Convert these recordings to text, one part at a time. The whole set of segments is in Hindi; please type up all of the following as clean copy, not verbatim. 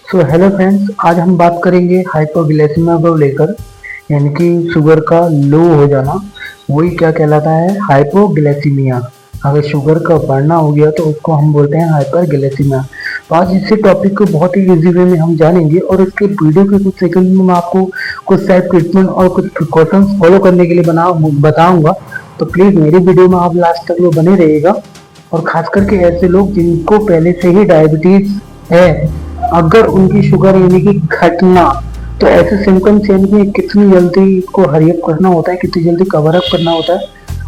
सो हेलो फ्रेंड्स, आज हम बात करेंगे हाइपोग्लाइसेमिया को लेकर, यानी कि शुगर का लो हो जाना। वही क्या कहलाता है, हाइपोग्लाइसीमिया। अगर शुगर का बढ़ना हो गया तो उसको हम बोलते हैं हाइपरग्लाइसीमिया। तो आज इसी टॉपिक को बहुत ही इजी वे में हम जानेंगे और इसके वीडियो के कुछ सेकंड में मैं आपको कुछ सेल्फ ट्रीटमेंट और कुछ प्रिकॉशंस फॉलो करने के लिए बताऊंगा। तो प्लीज़ मेरी वीडियो में आप लास्ट तक वो बने रहिएगा। और खास करके ऐसे लोग जिनको पहले से ही डायबिटीज है, अगर उनकी शुगर यानी कि घटना, तो ऐसे सिम्टम्स यानी कि कितनी जल्दी को हरियप करना होता है, कितनी जल्दी कवर अप करना होता है,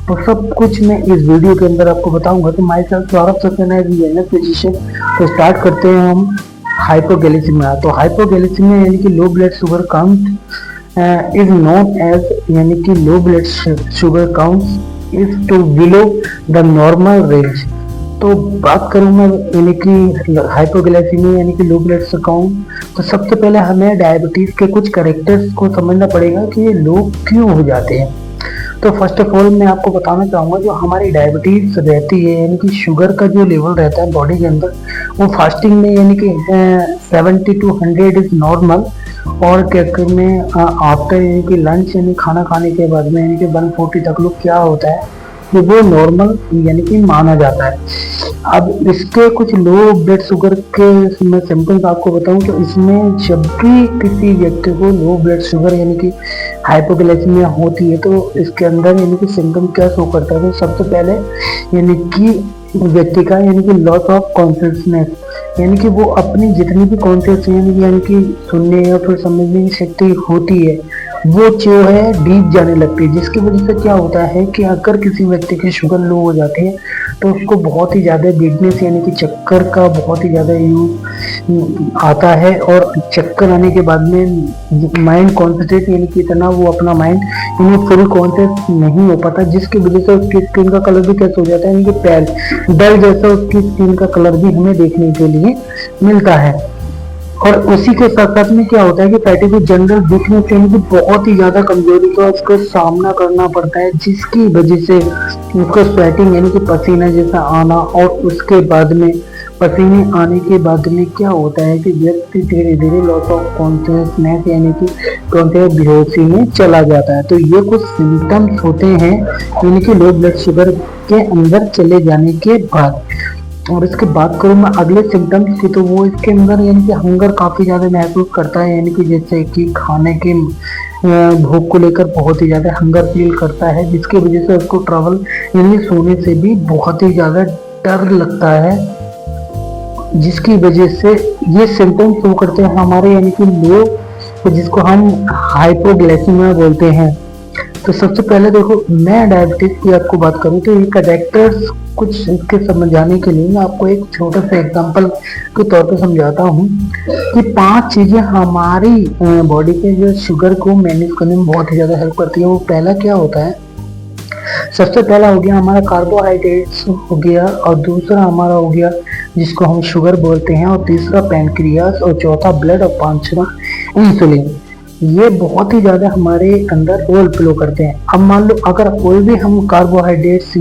और सब कुछ मैं इस वीडियो के अंदर आपको बताऊंगा। तो myself Saurabh Saxena is NS physician. तो स्टार्ट करते हैं हम हाइपोग्लाइसेमिया। तो हाइपोग्लाइसेमिया यानी कि low blood sugar count is known as, यानी कि low blood sugar count is to below the normal range. तो बात करूँ मैं यानी कि हाइपोग्लाइसीमिया यानी कि लो ब्लड शुगर काउंट, तो सबसे पहले हमें डायबिटीज के कुछ कैरेक्टर्स को समझना पड़ेगा कि ये लो क्यों हो जाते हैं। तो फर्स्ट ऑफ ऑल मैं आपको बताना चाहूँगा, जो हमारी डायबिटीज रहती है यानी कि शुगर का जो लेवल रहता है बॉडी के अंदर, वो फास्टिंग में यानी कि 70 to 100 इज नॉर्मल। और क्या में आफ्टर यानी कि लंच यानी खाना खाने के बाद में यानी कि 140 तक लोग क्या होता है कि वो नॉर्मल यानी कि माना जाता है। अब इसके कुछ लो ब्लड शुगर के मैं सिम्टम्स आपको बताऊं, तो इसमें जब भी किसी व्यक्ति को लो ब्लड शुगर यानी कि हाइपोग्लाइसेमिया होती है, तो इसके अंदर यानी कि सिम्टम क्या शो करता है। तो सबसे पहले यानी कि व्यक्ति का यानी कि लॉस ऑफ कॉन्शियसनेस, यानी कि वो अपनी जितनी भी कॉन्शियस यानी कि सुनने या फिर समझने की शक्ति होती है, वो जो है डीप जाने लगती है। जिसकी वजह से क्या होता है कि अगर किसी व्यक्ति की शुगर लो हो जाती है, तो उसको बहुत ही ज़्यादा वीकनेस यानी कि चक्कर का बहुत ही ज़्यादा यूज आता है। और चक्कर आने के बाद में माइंड कॉन्सेंट्रेट यानी कि इतना वो अपना माइंड यानी फुल कॉन्शियस नहीं हो पाता, जिसकी वजह से उसकी स्किन का कलर भी कैसे हो जाता है, यानी कि पैल डल जैसा उसकी स्किन का कलर भी हमें देखने के लिए मिलता है। और उसी के साथ साथ में क्या होता है कि फैटी की जनरल वीकनेस यानी कि बहुत ही ज्यादा कमजोरी का उसको सामना करना पड़ता है, जिसकी वजह से उसको स्वेटिंग यानी कि पसीना जैसा आना, और उसके बाद में पसीने आने के बाद में क्या होता है कि व्यक्ति धीरे धीरे लॉस ऑफ कॉन्शियसनेस यानी कि कॉन्शियस बेहोशी में चला जाता है। तो ये कुछ सिम्टम्स होते हैं यानी कि लो ब्लड शुगर के अंदर चले जाने के बाद। और इसके बात करूँ मैं अगले सिम्टम्स की, तो वो इसके अंदर यानी कि हंगर काफ़ी ज़्यादा महसूस करता है, यानी कि जैसे कि खाने के भूख को लेकर बहुत ही ज़्यादा हंगर फील करता है, जिसकी वजह से उसको ट्रैवल यानी सोने से भी बहुत ही ज़्यादा डर लगता है, जिसकी वजह से ये सिम्टम्स शो करते हैं हमारे यानी कि लो, जिसको हम हाइपोग्लाइसीमिया बोलते हैं। तो सबसे पहले देखो, मैं डायबिटीज की आपको बात करूँ तो ये कैरेक्टर्स कुछ इसके समझाने के लिए मैं आपको एक छोटा सा एग्जांपल के तौर पर समझाता हूँ कि 5 चीजें हमारी बॉडी के जो शुगर को मैनेज करने में बहुत ही ज्यादा हेल्प करती है। वो पहला क्या होता है, सबसे पहला हो गया हमारा कार्बोहाइड्रेट्स हो गया, और दूसरा हमारा हो गया जिसको हम शुगर बोलते हैं, और तीसरा पैनक्रियास, और चौथा ब्लड, और पांचवा इंसुलिन। ये बहुत ही ज़्यादा हमारे अंदर रोल प्ले करते हैं। अब मान लो अगर कोई भी हम कार्बोहाइड्रेट्स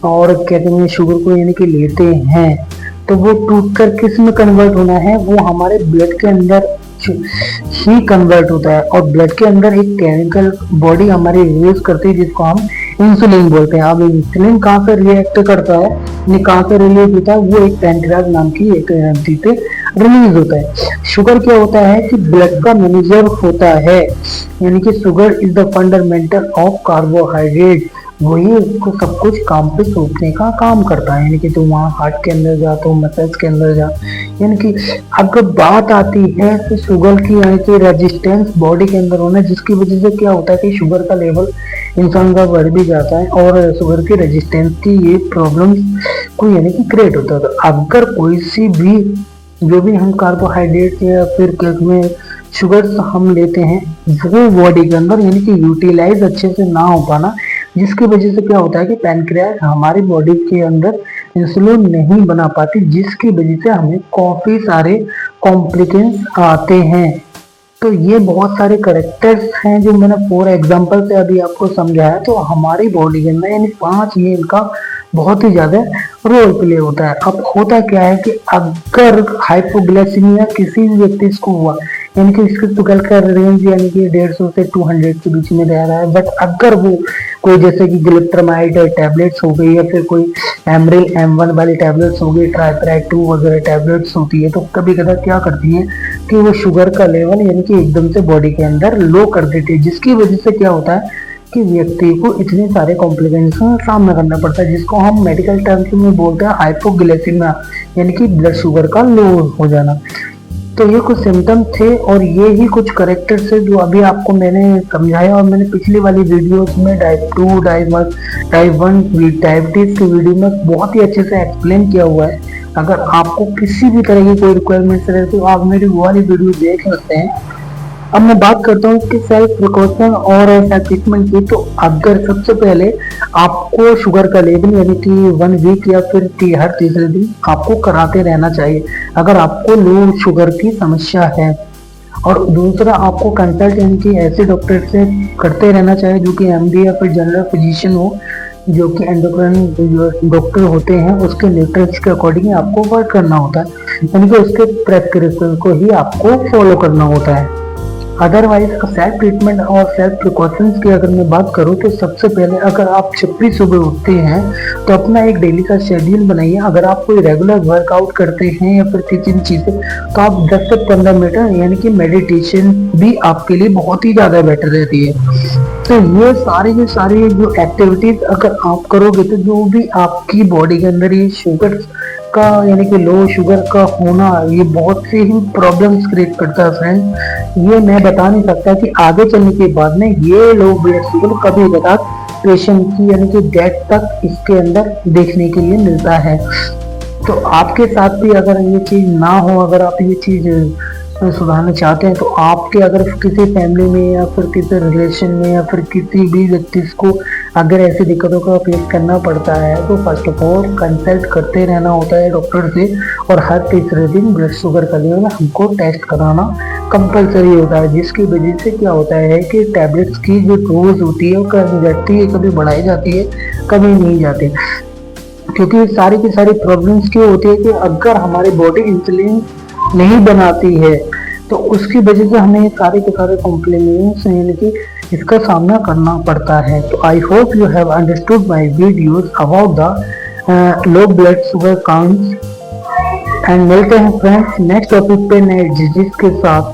और कहते हैं शुगर को यानी कि लेते हैं, तो वो टूट कर किस में कन्वर्ट होना है, वो हमारे ब्लड के अंदर ही कन्वर्ट होता है। और ब्लड के अंदर एक केमिकल बॉडी हमारी रिलीज करती है जिसको हम इंसुलिन बोलते हैं। अब इंसुलिन कहाँ से रिएक्ट करता है, यानी कहाँ से रिलीज होता है, वो एक पैनक्रियाज नाम की एक ग्रंथि से रिलीज होता है। शुगर क्या होता है कि ब्लड का मैनेजर होता है, यानी कि sugar is the fundamental of carbohydrate. वही उसको सब कुछ काम पे सोचने का काम करता है, यानी कि तुम वहाँ हार्ट के अंदर जा, तो मसल्स के अंदर जा। यानी कि अगर बात आती है तो शुगर की यानी कि रेजिस्टेंस बॉडी के अंदर होना, जिसकी वजह से क्या होता है कि शुगर का लेवल इंसान का बढ़ भी जाता है, और शुगर की रेजिस्टेंस की ये प्रॉब्लम को यानी कि क्रिएट होता है। तो अगर कोई सी भी जो भी हम कार्बोहाइड्रेट या फिर केक में शुगर हम लेते हैं, वो बॉडी के अंदर यानी कि यूटिलाइज अच्छे से ना हो पाना, जिसकी वजह से क्या होता है कि पैनक्रियास हमारी बॉडी के अंदर इंसुलिन नहीं बना पाती, जिसकी वजह से हमें काफी सारे कॉम्प्लिकेशंस आते हैं। तो ये बहुत सारे करेक्टर्स हैं जो मैंने 4 एग्जांपल से अभी आपको समझाया। तो हमारी बॉडी के अंदर यानी 5 ये इनका बहुत ही ज़्यादा रोल प्ले होता है। अब होता क्या है कि अगर हाइपोग्लाइसीमिया किसी भी व्यक्ति को हुआ, यानी कि इसके शुगर का रेंज यानी कि 150 से 200 के बीच में रह रहा है, बट अगर वो कोई जैसे कि ग्लिप्टमाइड टैबलेट्स हो गई या फिर कोई एमरिल M1 वाली टैबलेट्स हो गई, ट्राइपराइड 2 वगैरह टैबलेट्स होती है, तो कभी कदा क्या करती है कि वो शुगर का लेवल यानी कि एकदम से बॉडी के अंदर लो कर देती है, जिसकी वजह से क्या होता है कि व्यक्ति को इतने सारे कॉम्प्लिकेशन का सामना करना पड़ता है, जिसको हम मेडिकल टर्म्स में बोलते हैं हाइपोग्लाइसीमिया, यानी कि ब्लड शुगर का लो हो जाना। तो ये कुछ सिम्टम थे और ये ही कुछ करेक्टर्स है जो अभी आपको मैंने समझाया, और मैंने पिछली वाली वीडियोस में टाइप 2 टाइप 1 डायबिटीज की वीडियो में बहुत ही अच्छे से एक्सप्लेन किया हुआ है। अगर आपको किसी भी तरह की कोई रिक्वायरमेंट्स रहे तो आप मेरी वो वाली वीडियो देख सकते हैं। अब मैं बात करता हूँ कि सेल्फ प्रिकॉशन और सेल्फ ट्रीटमेंट की। तो अगर सबसे पहले आपको शुगर का लेवल यानी कि 1 वीक या फिर हर तीसरे दिन आपको कराते रहना चाहिए अगर आपको लो शुगर की समस्या है। और दूसरा, आपको कंसल्ट यानी कि ऐसे डॉक्टर से करते रहना चाहिए जो कि MD या फिर जनरल फिजिशियन हो, जो कि एंडोक्राइन डॉक्टर होते हैं, उसके न्यूट्रिएंट्स के अकॉर्डिंग आपको वर्क करना होता है, यानी कि उसके प्रेस्क्रिप्शन को ही आपको फॉलो करना होता है। अदरवाइज सेल्फ ट्रीटमेंट और सेल्फ प्रिकॉशंस की अगर मैं बात करूँ तो सबसे पहले अगर आप जब भी सुबह उठते हैं तो अपना एक डेली का शेड्यूल बनाइए। अगर आप कोई रेगुलर वर्कआउट करते हैं या फिर किसी चीज़ें तो आप 10 से 15 मिनट यानी कि मेडिटेशन भी आपके लिए बहुत ही ज़्यादा बेटर रहती है। तो ये सारी जो एक्टिविटीज अगर आप करोगे तो जो भी आपकी बॉडी के अंदर ये शुगर का यानी कि लो शुगर का होना ये बहुत सी ही प्रॉब्लम्स क्रिएट करता है फ्रेंड। ये मैं बता नहीं सकता कि आगे चलने के बाद में ये लो ब्लड शुगर कभी कदा पेशेंट की यानी कि डेथ तक इसके अंदर देखने के लिए मिलता है। तो आपके साथ भी अगर ये चीज़ ना हो, अगर आप ये चीज़ सुधारना चाहते हैं तो आपके अगर किसी फैमिली में या फिर किसी रिलेशन में या फिर किसी भी व्यक्ति को अगर ऐसी दिक्कतों का फेस करना पड़ता है तो फर्स्ट ऑफ ऑल कंसल्ट करते रहना होता है डॉक्टर से, और हर तीसरे दिन ब्लड शुगर का लेवल हमको टेस्ट कराना कंपलसरी होता है, जिसकी वजह से क्या होता है कि टैबलेट्स की जो डोज होती है वो कभी घटती है, कभी बढ़ाई जाती है, कभी नहीं जाती। क्योंकि सारी की सारी प्रॉब्लम्स क्यों होती है कि अगर हमारी बॉडी इंसुलिन नहीं बनाती है तो उसकी वजह से हमें सारे के सारे कॉम्प्लिकेशंस यानी कि इसका सामना करना पड़ता है। तो I hope you have understood my videos about the low blood sugar counts and मिलते हैं फ्रेंड्स नेक्स्ट टॉपिक पे नए डिजीज के साथ।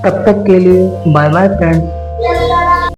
तब तक के लिए बाय बाय फ्रेंड्स।